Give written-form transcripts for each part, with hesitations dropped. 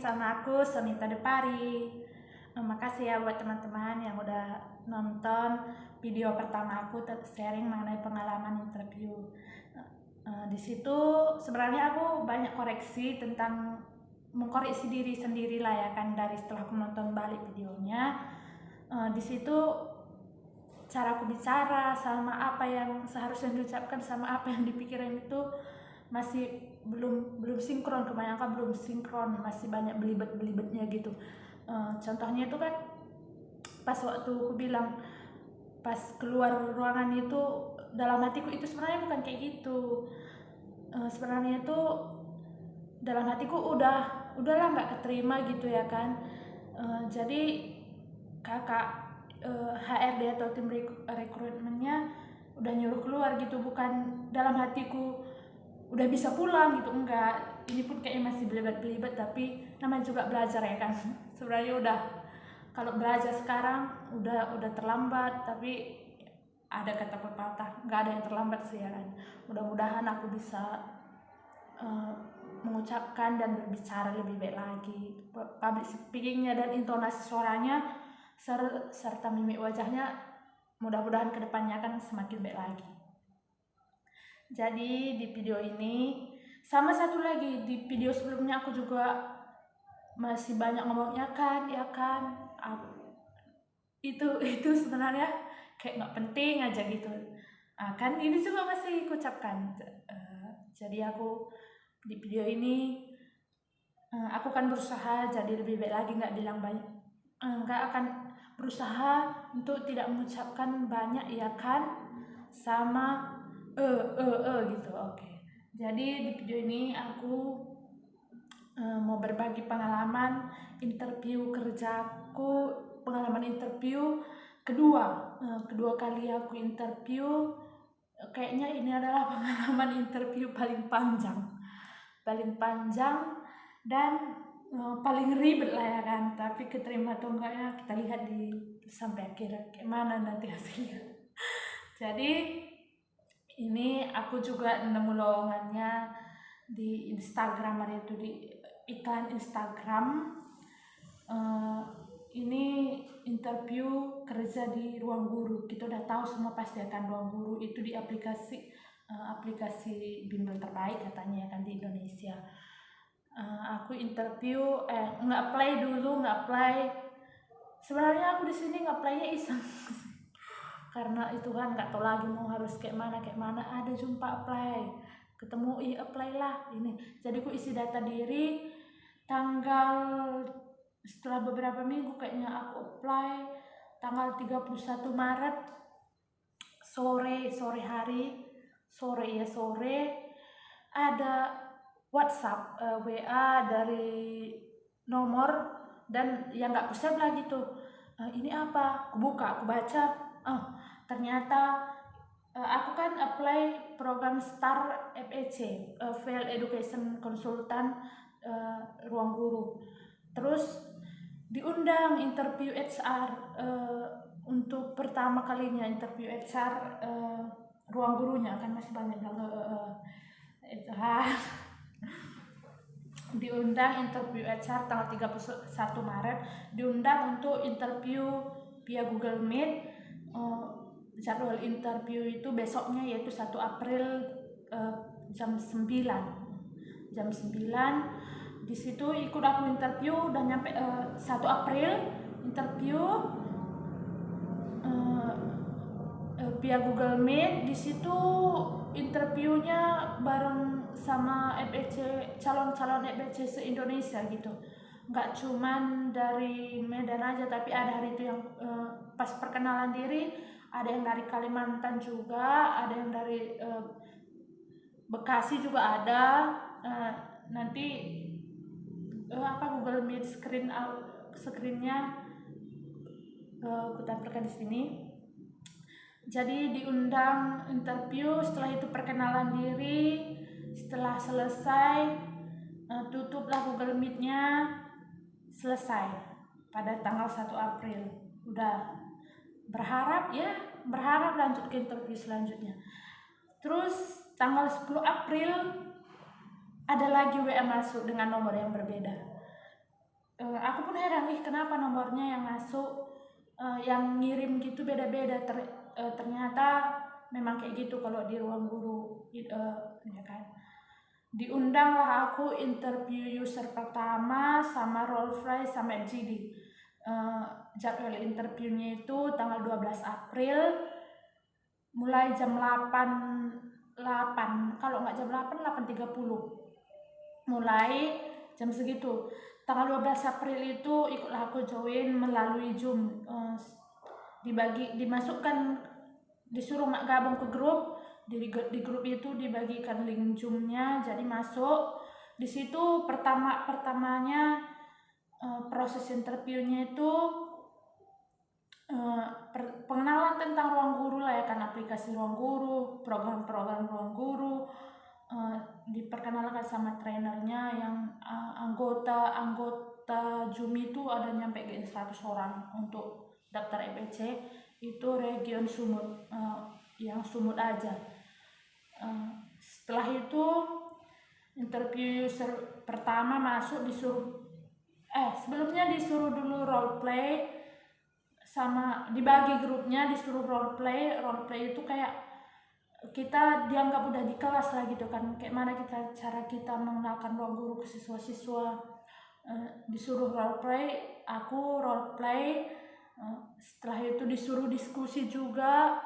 sama aku Sonita Depari. Makasih ya buat teman-teman yang udah nonton video pertama aku sharing mengenai pengalaman interview. Di situ sebenarnya aku banyak koreksi tentang mengkoreksi diri sendiri lah ya kan, dari setelah aku nonton balik videonya. Di situ cara aku bicara sama apa yang seharusnya diucapkan sama apa yang dipikirin itu masih belum sinkron, kebanyakan belum sinkron, masih banyak belibet-belibetnya gitu. Contohnya itu kan pas waktu aku bilang pas keluar ruangan itu, dalam hatiku itu sebenarnya bukan kayak gitu. Sebenarnya itu dalam hatiku udahlah nggak keterima gitu ya kan. Jadi kakak HRD atau tim rekrutmennya udah nyuruh keluar gitu, bukan dalam hatiku udah bisa pulang gitu, enggak. Ini pun kayaknya masih belibet-belibet, tapi namanya juga belajar ya kan. Sebenarnya udah, kalau belajar sekarang udah terlambat, tapi ada kata pepatah nggak ada yang terlambat sih ya kan. Mudah-mudahan aku bisa mengucapkan dan berbicara lebih baik lagi. Public speakingnya dan intonasi suaranya serta mimik wajahnya mudah-mudahan kedepannya akan semakin baik lagi. Jadi di video ini, sama satu lagi, di video sebelumnya aku juga masih banyak ngomongnya kan, ya kan. Itu sebenarnya kayak nggak penting aja gitu. Kan ini juga masih kucapkan. Jadi aku di video ini aku akan berusaha jadi lebih baik lagi, nggak bilang banyak, nggak akan berusaha untuk tidak mengucapkan banyak ya kan sama gitu. Oke. Jadi di video ini aku mau berbagi pengalaman interview kerjaku, pengalaman interview kedua kali aku interview. Kayaknya ini adalah pengalaman interview paling panjang dan paling ribet lah ya kan. Tapi keterima atau enggaknya kita lihat di sampai akhir kayak mana nanti hasilnya. Jadi ini aku juga nemu lowongannya di Instagram, hari itu di iklan Instagram. Ini interview kerja di Ruang Guru. Kita udah tahu semua pasti akan Ruang Guru itu di aplikasi bimbel terbaik katanya ya kan di Indonesia. Aku interview nggak apply. Sebenarnya aku di sini nggak apply-nya iseng. Karena itu kan nggak tahu lagi mau harus kayak mana, ada jumpa apply, ketemu apply lah ini. Jadi aku isi data diri, setelah beberapa minggu kayaknya aku apply, tanggal 31 Maret sore ada WhatsApp WA dari nomor, dan yang nggak kusave lah gitu. Ini apa? Aku baca, ternyata aku kan apply program STAR FEC, Field Education Consultant, Ruang Guru. Terus diundang interview HR, untuk pertama kalinya interview HR Ruang Gurunya kan masih banyak HR. Diundang interview HR tanggal 31 Maret, diundang untuk interview via Google Meet. Jadwal interview itu besoknya, yaitu 1 April jam 9. Di situ ikut aku interview, udah nyampe 1 April interview via Google Meet. Di situ interviewnya bareng sama FEC, calon-calon FEC se-Indonesia gitu. Nggak cuman dari Medan aja, tapi ada hari itu yang pas perkenalan diri, ada yang dari Kalimantan juga, ada yang dari Bekasi juga ada. Nanti Google Meet screennya aku tampilkan di sini. Jadi diundang interview, setelah itu perkenalan diri, setelah selesai tutuplah Google Meet-nya, selesai pada tanggal 1 April. Udah berharap lanjut ke interview selanjutnya. Terus tanggal 10 April ada lagi WA masuk dengan nomor yang berbeda. Aku pun heran, kenapa nomornya yang masuk, yang ngirim gitu beda-beda. Ternyata memang kayak gitu kalau di ruang guru, ya kan. Diundanglah aku interview user pertama sama role play sama FGD. Jadwal interviewnya itu tanggal 12 April mulai jam 8, kalau nggak jam 8, 8.30 mulai jam segitu. Tanggal 12 April itu ikutlah aku join melalui Zoom. Dimasukkan, disuruh gabung ke grup. Di grup itu dibagikan link Zoom-nya, jadi masuk. Di situ pertamanya proses interviewnya itu pengenalan tentang ruang guru lah ya kan, aplikasi ruang guru, program-program ruang guru. Diperkenalkan sama trainernya yang anggota Zoom itu ada nyampe 100 orang untuk daftar EPC itu region Sumut, yang Sumut aja. Setelah itu interview user pertama masuk, sebelumnya disuruh dulu role play, sama dibagi grupnya, disuruh role play itu kayak kita dianggap udah di kelas lah gitu kan, kayak mana cara kita mengenalkan ruang guru ke siswa-siswa. Disuruh role play, aku role play. Setelah itu disuruh diskusi juga.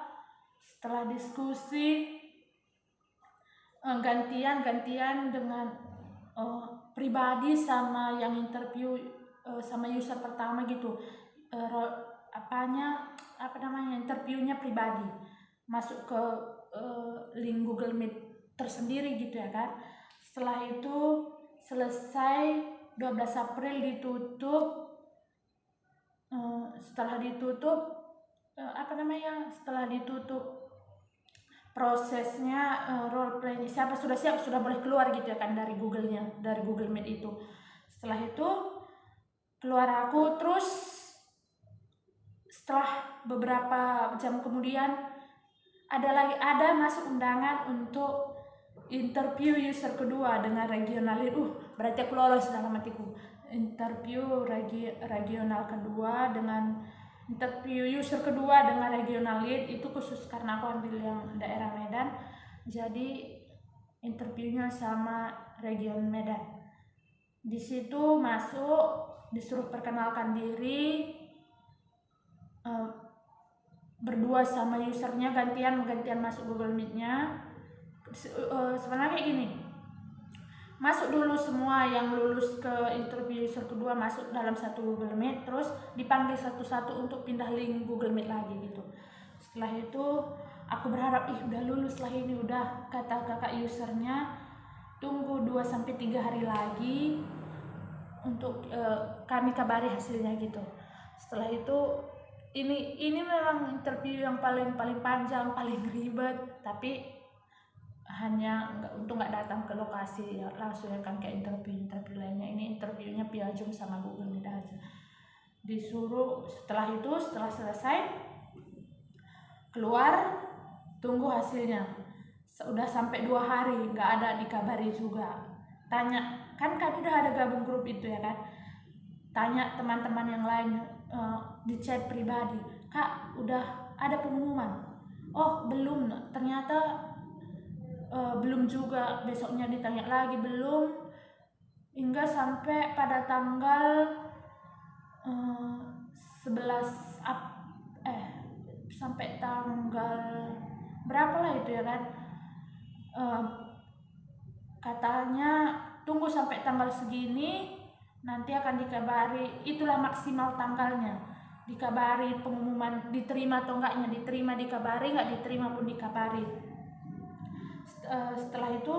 Setelah diskusi gantian dengan pribadi sama yang interview, sama user pertama gitu. Interviewnya pribadi, masuk ke link Google Meet tersendiri gitu ya kan. Setelah itu selesai, 12 April ditutup. Setelah ditutup prosesnya, role play siapa sudah siap sudah boleh keluar gitu ya kan dari Google Meet itu. Setelah itu keluar aku, terus setelah beberapa jam kemudian ada masuk undangan untuk interview user kedua dengan regional lead. Berarti aku lolos dalam hatiku. Interview regional kedua dengan interview user kedua dengan regional lead itu khusus karena aku ambil yang daerah Medan, jadi interviewnya sama region Medan. Di situ masuk, disuruh perkenalkan diri, berdua sama usernya, gantian masuk Google Meet-nya. Sebenarnya kayak gini, masuk dulu semua yang lulus ke interview user kedua masuk dalam satu Google Meet, terus dipanggil satu-satu untuk pindah link Google Meet lagi gitu. Setelah itu aku berharap udah lulus lah ini, udah kata kakak usernya tunggu 2-3 hari lagi untuk kami kabari hasilnya gitu. Setelah itu ini memang interview yang paling panjang, paling ribet, tapi hanya nggak datang ke lokasi ya, langsung ya kan kayak interview lainnya. Ini interviewnya via Zoom sama Google Meet aja. Disuruh setelah selesai keluar, tunggu hasilnya. Udah sampai 2 hari nggak ada dikabari juga. Tanya, kan kami udah ada gabung grup itu ya kan, tanya teman-teman yang lain di chat pribadi, Kak udah ada pengumuman? Oh belum, ternyata belum juga. Besoknya ditanya lagi, belum, hingga sampai pada tanggal 11 sampai tanggal berapa lah itu ya kan, katanya tunggu sampai tanggal segini nanti akan dikabari, itulah maksimal tanggalnya, dikabari pengumuman diterima atau enggaknya, diterima dikabari, nggak diterima pun dikabari. Setelah itu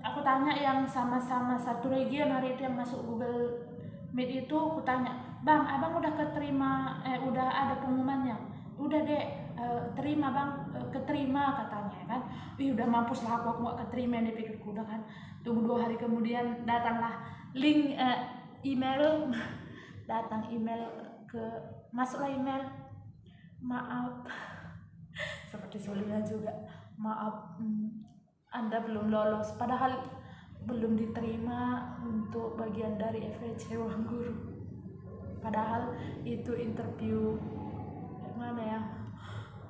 aku tanya yang sama-sama satu region hari itu yang masuk Google Meet itu, aku tanya, Bang, abang udah keterima, udah ada pengumumannya? Udah dek, terima bang, keterima katanya kan. Udah mampus lah aku nggak keterima nih pikirku, udah kan. Tunggu 2 hari kemudian datanglah link email datang email masuklah email, maaf seperti sebelumnya juga, maaf Anda belum lolos. Padahal belum diterima untuk bagian dari FEC ruang guru. Padahal itu interview gimana ya,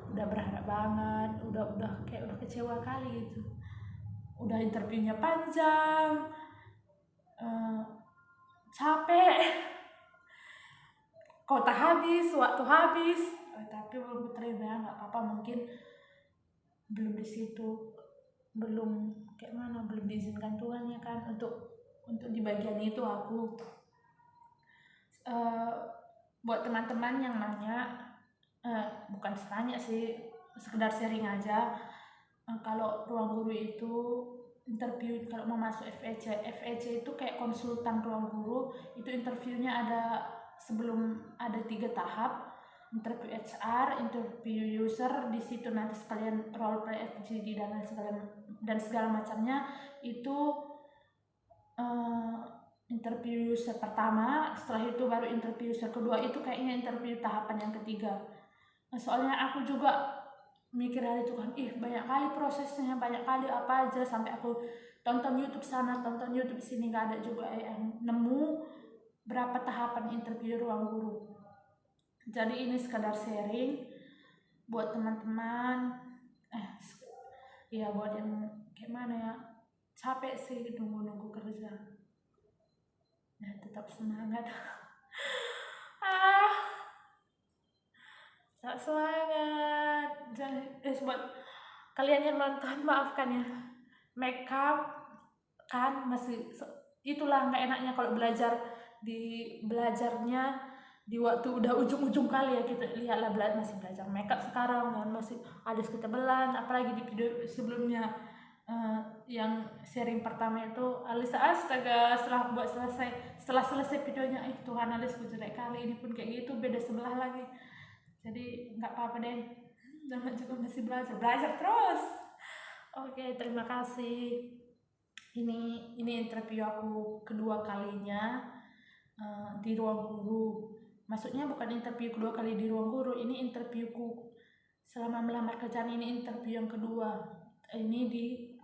udah berharap banget, udah kayak udah kecewa kali gitu. Udah interviewnya panjang, capek, kota habis, waktu habis, tapi belum terima. Nggak apa-apa, mungkin belum di situ, belum kayak mana, belum diizinkan Tuhan ya kan untuk di bagian itu aku. Buat teman-teman yang nanya, bukan nanya sih, sekedar sharing aja. Kalau ruang guru itu interview, kalau mau masuk FEC itu kayak konsultan ruang guru, itu interviewnya ada sebelum, ada 3 tahap. Interview HR, interview user, di situ nanti sekalian role play FGD dan segala macamnya. Itu interview user pertama, setelah itu baru interview user kedua, itu kayaknya interview tahapan yang ketiga. Soalnya aku juga mikir hari itu kan, banyak kali prosesnya, banyak kali apa aja, sampai aku tonton YouTube sana, tonton YouTube sini, nggak ada juga yang nemu berapa tahapan interview ruang guru. Jadi ini sekadar sharing buat teman-teman, ya buat yang kayak mana ya, capek sih nunggu kerja, ya tetap semangat. Tak semangat. Buat kalian yang nonton, maafkan ya, makeup kan masih itulah nggak enaknya kalau belajarnya di waktu udah ujung-ujung kali ya. Kita lihatlah masih belajar makeup sekarang kan, masih alis ketebalan, apalagi di video sebelumnya yang sharing pertama itu alis, astaga, setelah selesai videonya, Tuhan, alisku jelek kali, ini pun kayak gitu, beda sebelah lagi. Jadi nggak apa-apa deh, namanya juga masih belajar terus. Oke, terima kasih. Ini interview aku kedua kalinya di ruang guru. Maksudnya bukan interview kedua kali di ruang guru, ini interviewku selama melamar kerjaan, ini interview yang kedua. Ini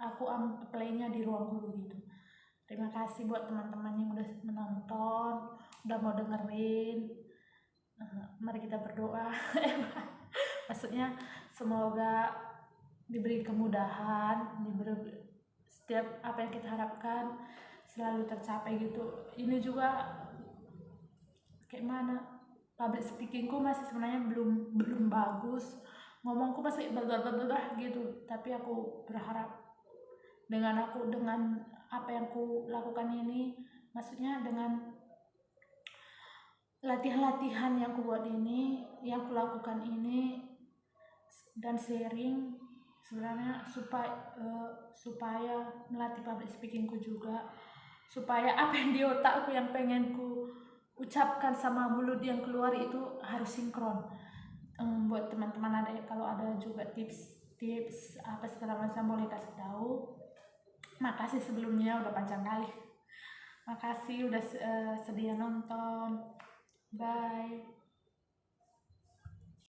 aku apply-nya di ruang guru gitu. Terima kasih buat teman-teman yang udah menonton, udah mau dengerin. Mari kita berdoa. Maksudnya semoga diberi kemudahan, setiap apa yang kita harapkan selalu tercapai gitu. Ini juga kayak mana, public speakingku masih sebenarnya belum bagus, ngomongku masih berbelah gitu. Tapi aku berharap dengan apa yang aku lakukan ini, maksudnya dengan latihan-latihan yang aku buat ini, yang aku lakukan ini, dan sharing sebenarnya supaya melatih public speakingku juga, supaya apa yang di otakku yang pengen ku ucapkan sama mulut yang keluar itu harus sinkron. Buat teman-teman kalau ada juga tips apa segala macam, boleh kasih tahu. Makasih sebelumnya, udah panjang kali. Makasih udah sedia nonton. Bye.